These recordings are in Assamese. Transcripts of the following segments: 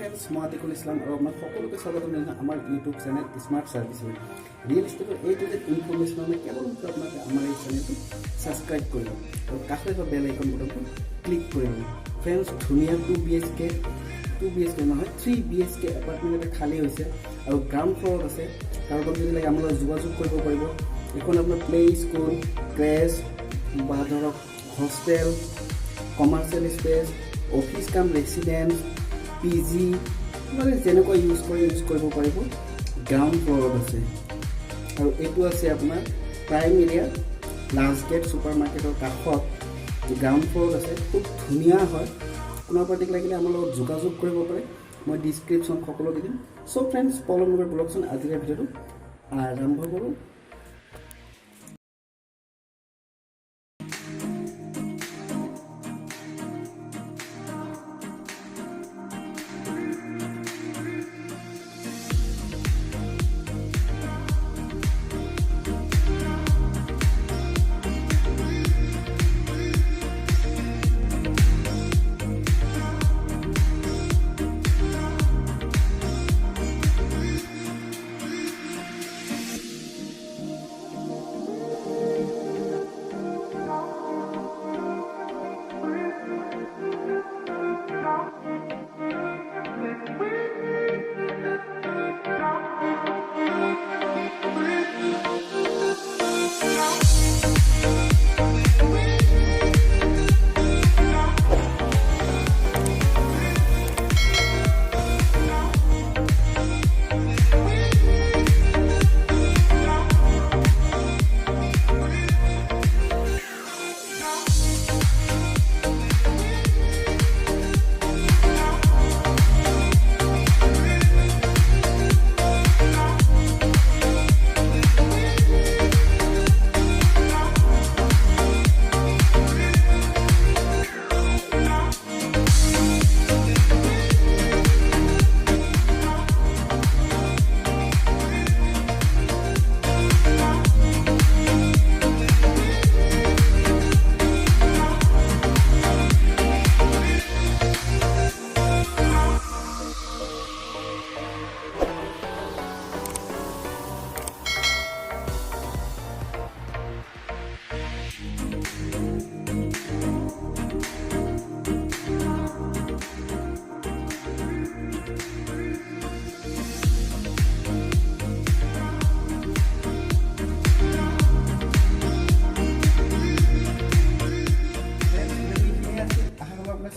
फ्रेंड्स मैं आतिकुल इस्लाम और मैं সকলকে স্বাগতম জানাই আমাৰ YouTube channel smart service real এস্টেটৰ এই টু জেড ইনফৰমেশন আমি কেবল আপোনাক আমাৰ এই চ্যানেলটো সাবস্ক্ৰাইব কৰিব আৰু কাষতে থকা বেল আইকন বটনটো ক্লিক কৰিব फ्रेंड्स ধুনিয়া 2 BHK নহয় 3 BHK এপাৰ্টমেন্ট এটা খালি হৈছে আৰু গ্ৰাউণ্ড ফ্লোৰত আছে কাৰোবাক যদি লাগে আমাৰ যোগাযোগ কৰিব পাৰিব এখন আপোনাৰ প্লে স্কুল ক্ৰেচ বা ধৰক হস্টেল কমাৰ্চিয়েল স্পেস অফিস কাম ৰেসিডেন্স PG মানে যেনেকৈ ইউজ কৰিব পাৰিব গ্ৰাউণ্ড ফ্লোৰত আছে আৰু এটো আছে আপোনাৰ প্ৰাইম এৰিয়া লাষ্ট গেট সুপাৰমাৰ্কেটৰ কাষত গ্ৰাউণ্ড ফ্লোৰত আছে খুব ধুনিয়া হয় আপোনাৰ পাৰ্টিক লাগিলে আমাৰ লগত যোগাযোগ কৰিব পাৰে মই ডেসক্ৰিপচন সকলো দিম সো फ्रेंड्स ফলো মোৰ ব্লগছন আজিৰ ভিডিওটো আৰম্ভ কৰোঁ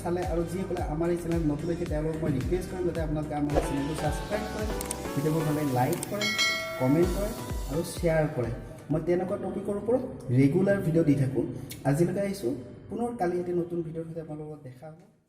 চালে আৰু যিসকলে আমাৰ এই চেনেল নতুন হৈছে তেওঁলোকক মই ৰিকুৱেষ্ট কৰিম যাতে আপোনালোকে আমাৰ চেনেলটো ছাবস্ক্ৰাইব কৰে ভিডিঅ'বোৰ ভাল লাগে লাইক কৰে কমেণ্ট কৰে আৰু শ্বেয়াৰ কৰে মই তেনেকুৱা টপিকৰ ওপৰত ৰেগুলাৰ ভিডিঅ' দি থাকোঁ আজিলৈকে আহিছোঁ পুনৰ কালি এটি নতুন ভিডিঅ'ৰ সৈতে আপোনালোকৰ লগত দেখা হ'ব